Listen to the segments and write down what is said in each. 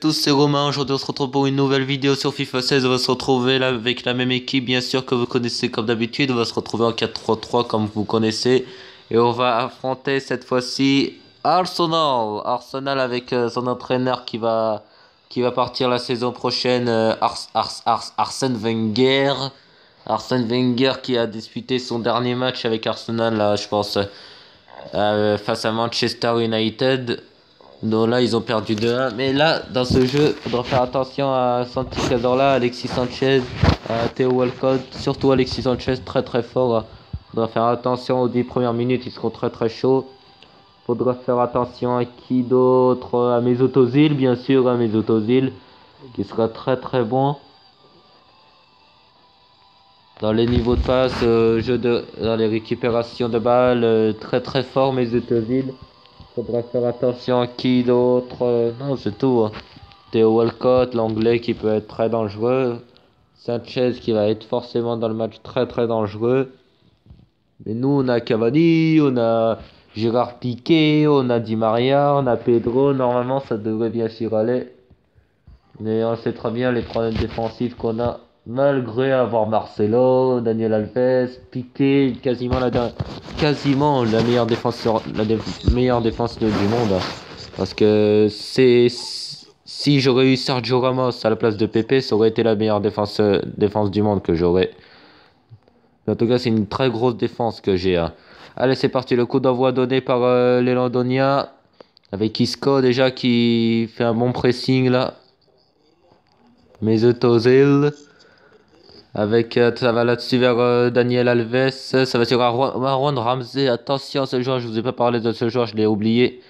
Tous, c'est Romain. Aujourd'hui, on se retrouve pour une nouvelle vidéo sur FIFA 16. On va se retrouver là avec la même équipe, bien sûr, que vous connaissez comme d'habitude. On va se retrouver en 4-3-3 comme vous connaissez. Et on va affronter cette fois-ci Arsenal. Arsenal avec son entraîneur qui va partir la saison prochaine, Arsène Wenger. Arsène Wenger qui a disputé son dernier match avec Arsenal, là, je pense, face à Manchester United. Donc là, ils ont perdu 2-1. Mais là, dans ce jeu, il faudra faire attention à Santi Cazorla, Alexis Sanchez, à Theo Walcott. Surtout Alexis Sanchez, très très fort. Il faudra faire attention aux 10 premières minutes, ils seront très très chauds. Il faudra faire attention à qui d'autre? À Mesut Özil, bien sûr, à Mesut Özil, qui sera très très bon. Dans les niveaux de passe, dans les récupérations de balles, très très fort Mesut Özil. Faudra faire attention à qui d'autre. Non, c'est tout, hein. Theo Walcott, l'anglais qui peut être très dangereux. Sanchez qui va être forcément dans le match très très dangereux. Mais nous, on a Cavani, on a Gérard Piqué, on a Di Maria, on a Pedro. Normalement, ça devrait bien sûr aller. Mais on sait très bien les problèmes défensifs qu'on a. Malgré avoir Marcelo, Daniel Alves, Piqué, quasiment la meilleure défenseur, meilleure défense du monde. Parce que si j'aurais eu Sergio Ramos à la place de Pepe, ça aurait été la meilleure défense du monde que j'aurais. En tout cas, c'est une très grosse défense que j'ai, hein. Allez, c'est parti. Le coup d'envoi donné par les Londoniens. Avec Isco déjà qui fait un bon pressing là. Mesut Özil. Avec ça va là-dessus vers Daniel Alves. Ça va sur Aaron Ramsey. Attention, ce joueur, je vous ai pas parlé de ce joueur, je l'ai oublié.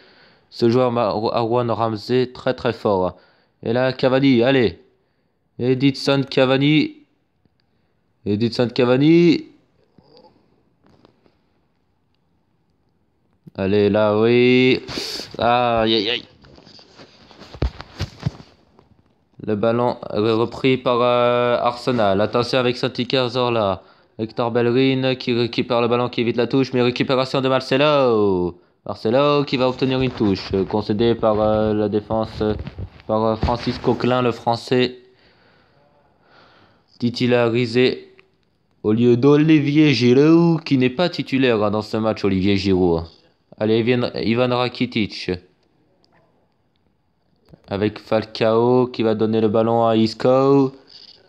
Ce joueur, Aaron Ramsey, très très fort. Et là, Cavani, allez. Edinson Cavani. Edinson Cavani. Allez, là, oui. Aïe, aïe, aïe. Le ballon repris par Arsenal. Attention avec Santi Cazorla. Hector Bellerin qui récupère le ballon, qui évite la touche. Mais récupération de Marcelo. Marcelo qui va obtenir une touche. Concédée par la défense. Par Francis Coquelin, le français. Titularisé au lieu d'Olivier Giroud, qui n'est pas titulaire, hein, dans ce match, Olivier Giroud. Allez, Ivan Rakitic. Avec Falcao qui va donner le ballon à Isco.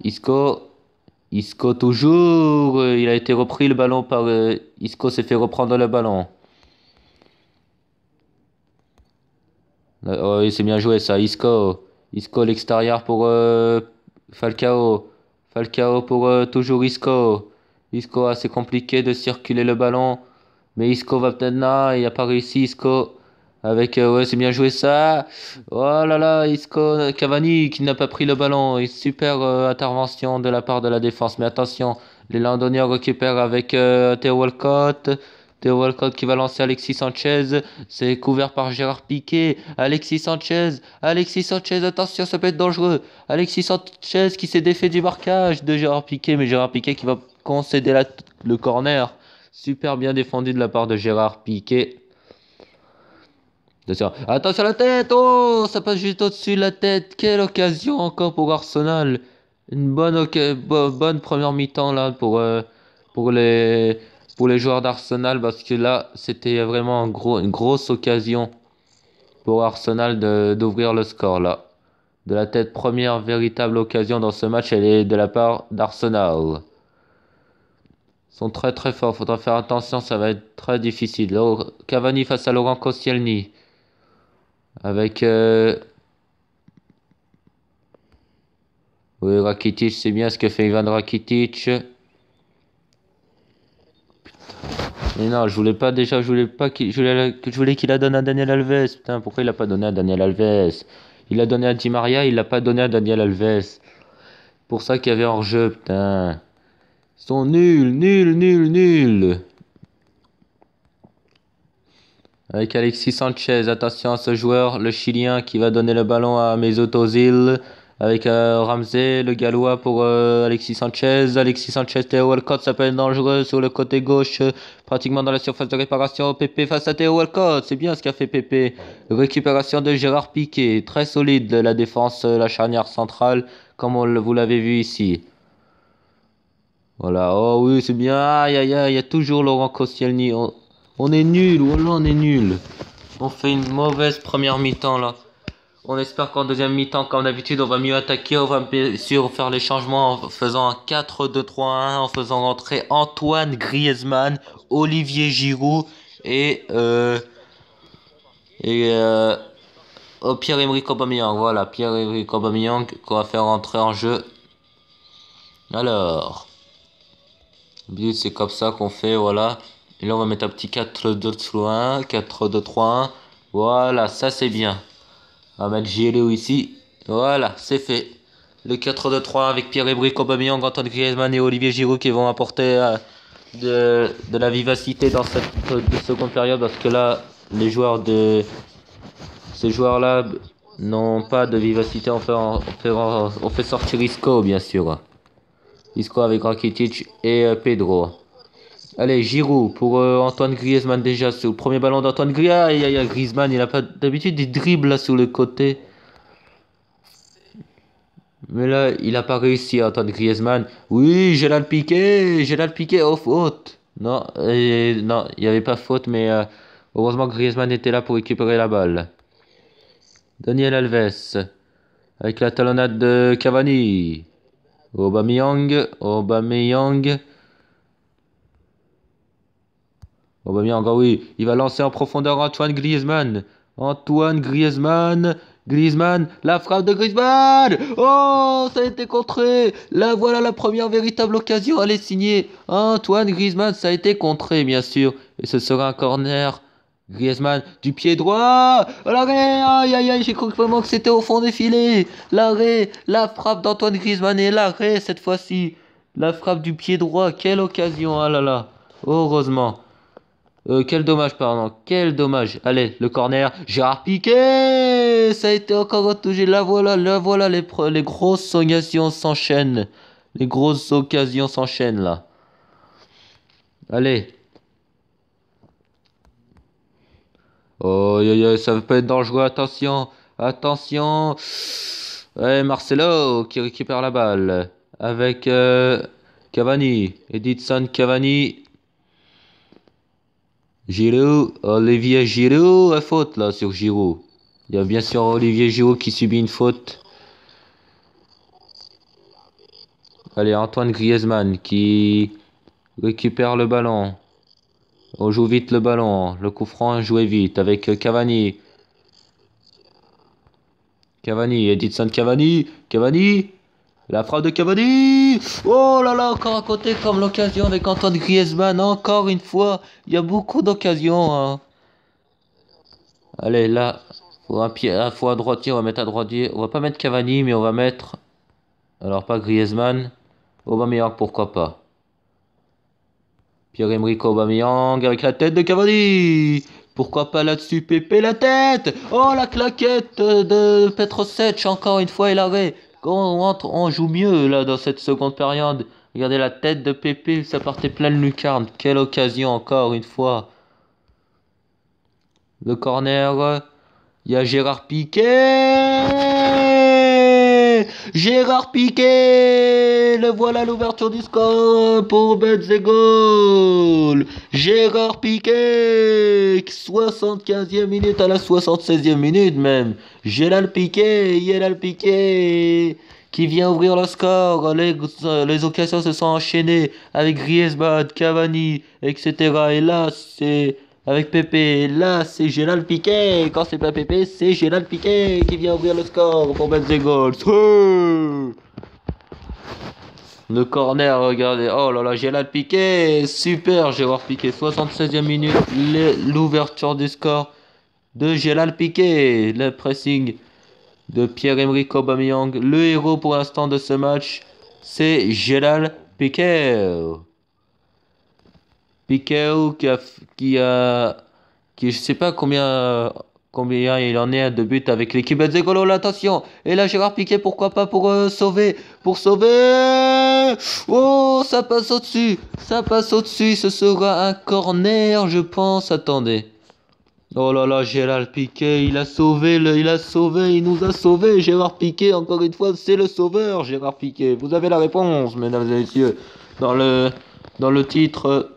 Isco toujours. Il a été repris le ballon par... Isco s'est fait reprendre le ballon. Oh, c'est bien joué ça, Isco. Isco l'extérieur pour Falcao. Falcao pour toujours Isco. Isco, assez compliqué de circuler le ballon. Mais Isco va peut-être là. Il n'a pas réussi, Isco. Avec, ouais, c'est bien joué ça. Oh là là, Isco, Cavani qui n'a pas pris le ballon. Et super intervention de la part de la défense. Mais attention, les Londoniens récupèrent avec Theo Walcott. Theo Walcott qui va lancer Alexis Sanchez. C'est couvert par Gérard Piqué. Alexis Sanchez. Alexis Sanchez, attention, ça peut être dangereux. Alexis Sanchez qui s'est défait du marquage de Gérard Piqué. Mais Gérard Piqué qui va concéder le corner. Super bien défendu de la part de Gérard Piqué. Attention à la tête! Oh! Ça passe juste au-dessus de la tête. Quelle occasion encore pour Arsenal. Une bonne première mi-temps là pour les, pour les joueurs d'Arsenal. Parce que là, c'était vraiment une grosse occasion pour Arsenal d'ouvrir le score là. De la tête, première véritable occasion dans ce match, elle est de la part d'Arsenal. Ils sont très très forts. Faudra faire attention, ça va être très difficile. Là, Cavani face à Laurent Koscielny. Avec oui, Rakitic, c'est bien ce que fait Ivan Rakitic. Mais non, je voulais pas je voulais qu'il la donne à Daniel Alves. Putain, pourquoi il l'a pas donné à Daniel Alves? Il l'a donné à Di Maria, il l'a pas donné à Daniel Alves. Pour ça qu'il y avait hors-jeu, putain. Ils sont nuls, nuls, nuls, nuls. Avec Alexis Sanchez, attention à ce joueur, le Chilien qui va donner le ballon à Mesut Özil. avec Ramsey, le Gallois pour Alexis Sanchez. Alexis Sanchez, Théo Walcott s'appelle dangereux sur le côté gauche, pratiquement dans la surface de réparation. Pépé face à Théo Walcott, c'est bien ce qu'a fait Pépé. Récupération de Gérard Piqué, très solide la défense, la charnière centrale, comme vous l'avez vu ici. Voilà, oh oui, c'est bien. Aïe aïe aïe, il y a toujours Laurent Koscielny. On est nul, voilà, on est nul. On fait une mauvaise première mi-temps là. On espère qu'en deuxième mi-temps, comme d'habitude, on va mieux attaquer. On va bien sûr faire les changements en faisant un 4-2-3-1, en faisant rentrer Antoine Griezmann, Olivier Giroud et Pierre-Emerick Aubameyang. Voilà, Pierre-Emerick Aubameyang qu'on va faire rentrer en jeu. Alors, but c'est comme ça qu'on fait, voilà. Et là, on va mettre un petit 4-2-3-1, 4-2-3-1. Voilà, ça c'est bien. On va mettre Giroud ici. Voilà, c'est fait. Le 4-2-3 avec Pierre-Emerick Aubameyang, Antoine Griezmann et Olivier Giroud qui vont apporter de la vivacité dans cette seconde période parce que là, ces joueurs-là n'ont pas de vivacité. On fait sortir Isco, bien sûr. Isco avec Rakitic et Pedro. Allez, Giroud pour Antoine Griezmann déjà. C'est le premier ballon d'Antoine Griezmann. Aïe, aïe, aïe, Griezmann, il a pas d'habitude des dribbles là sur le côté. Mais là, il a pas réussi, Antoine Griezmann. Oui, Gérald Piqué, oh faute. Non, non, il n'y avait pas faute, mais heureusement que Griezmann était là pour récupérer la balle. Daniel Alves, avec la talonnade de Cavani. Aubameyang, ah oui, il va lancer en profondeur Griezmann, la frappe de Griezmann. Oh, ça a été contré. Là, voilà la première véritable occasion. Allez, signer Antoine Griezmann, ça a été contré, bien sûr. Et ce sera un corner. Griezmann, du pied droit. L'arrêt, aïe, aïe, aïe, j'ai cru vraiment que c'était au fond des filets. L'arrêt, la frappe d'Antoine Griezmann et l'arrêt cette fois-ci. La frappe du pied droit, quelle occasion, ah là là. Heureusement. Quel dommage, pardon. Quel dommage. Allez, le corner. Gérard Piqué. Ça a été encore retouché. Là voilà, les grosses occasions s'enchaînent. Les grosses occasions s'enchaînent là. Allez. Oh, ça peut être dangereux. Attention. Attention. Ouais, Marcelo qui récupère la balle. Avec Cavani. Edinson Cavani. Giroud, Olivier Giroud, faute là sur Giroud. Il y a bien sûr Olivier Giroud qui subit une faute. Allez, Antoine Griezmann qui récupère le ballon. On joue vite le ballon. Le coup franc joué vite avec Cavani. Edinson Cavani. La frappe de Cavani. Oh là là, encore à côté comme l'occasion avec Antoine Griezmann. Encore une fois, il y a beaucoup d'occasions. Hein. Allez, là, faut à droitier, on va mettre à droitier. On va pas mettre Cavani, mais on va mettre... Alors, pas Griezmann. Aubameyang, pourquoi pas. Pierre-Emerick Aubameyang avec la tête de Cavani. Pourquoi pas là-dessus, Pépé, la tête. Oh, la claquette de Petrovic, encore une fois, et l'arrêt. On joue mieux, là, dans cette seconde période. Regardez la tête de Pépé, ça partait plein de lucarne. Quelle occasion, encore une fois. Le corner, il y a Gérard Piqué. Gérard Piqué. Le voilà l'ouverture du score pour Benzegol. Gérard Piqué. 75e minute à la 76e minute même. Gérard Piqué qui vient ouvrir le score. Les occasions se sont enchaînées avec Griezmann, Cavani, etc. Et là, c'est... Avec Pépé, là c'est Gérald Piqué. Quand c'est pas Pépé, c'est Gérald Piqué qui vient ouvrir le score pour mettre des goals. Le corner, regardez. Oh là là, Gérald Piqué. Super, Gérard Piqué. 76e minute, l'ouverture du score de Gérald Piqué. Le pressing de Pierre-Emerick Aubameyang. Le héros pour l'instant de ce match, c'est Gérald Piqué. Piqué qui je sais pas combien Combien il en est de buts avec l'équipe de Zegolo, attention. Et là, Gérard Piqué, pourquoi pas pour sauver. Pour sauver. Oh, ça passe au-dessus. Ça passe au-dessus. Ce sera un corner, je pense. Attendez. Oh là là, Gérard Piqué, il a sauvé, il nous a sauvé. Gérard Piqué, encore une fois, c'est le sauveur, Gérard Piqué. Vous avez la réponse, mesdames et messieurs. Dans le titre,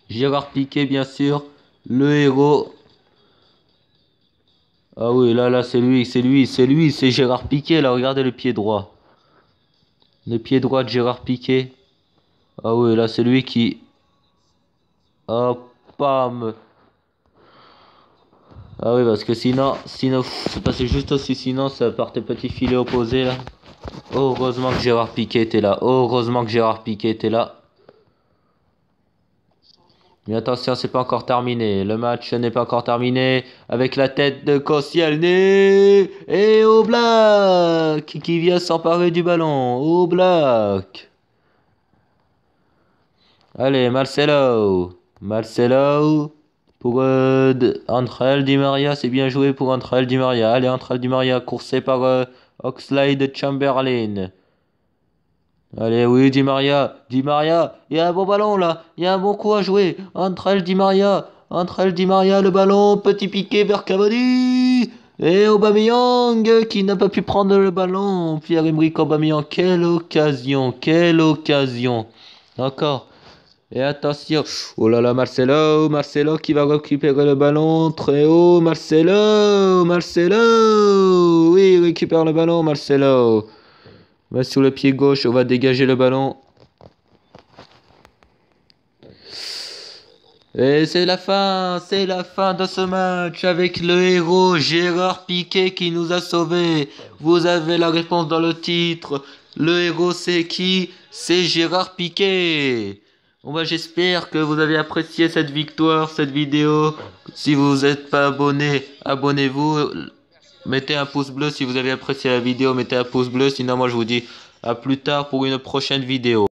Gérard Piqué, bien sûr, le héros. Ah oui, là, c'est lui, c'est Gérard Piqué, là, regardez le pied droit. Le pied droit de Gérard Piqué. Ah oui, là, c'est lui qui... Ah, pam. Ah oui, parce que sinon, c'est passé juste aussi, sinon ça partait petit filet opposé, là. Oh, heureusement que Gérard Piqué était là. Oh, heureusement que Gérard Piqué était là. Mais attention, c'est pas encore terminé. Le match n'est pas encore terminé. Avec la tête de Koscielny. Et Oblak qui vient s'emparer du ballon. Oblak. Allez, Marcelo. Marcelo. Pour Angel Di Maria. C'est bien joué pour Angel Di Maria. Allez, Angel Di Maria. Coursé par Oxlade Chamberlain. Allez, oui, Di Maria, il y a un bon ballon là, il y a un bon coup à jouer. Entre elle, Di Maria, le ballon, petit piqué vers Cavani. Et Aubameyang qui n'a pas pu prendre le ballon. Pierre-Emerick Aubameyang, quelle occasion, quelle occasion. Encore. Et attention, oh là là, Marcelo qui va récupérer le ballon, très haut, Marcelo, oui, il récupère le ballon, Marcelo. Va sur le pied gauche, on va dégager le ballon. Et c'est la fin de ce match avec le héros Gérard Piqué qui nous a sauvés. Vous avez la réponse dans le titre. Le héros c'est qui? C'est Gérard Piqué. Bon bah j'espère que vous avez apprécié cette victoire, cette vidéo. Si vous n'êtes pas abonné, abonnez-vous. Mettez un pouce bleu si vous avez apprécié la vidéo, mettez un pouce bleu. Sinon moi je vous dis à plus tard pour une prochaine vidéo.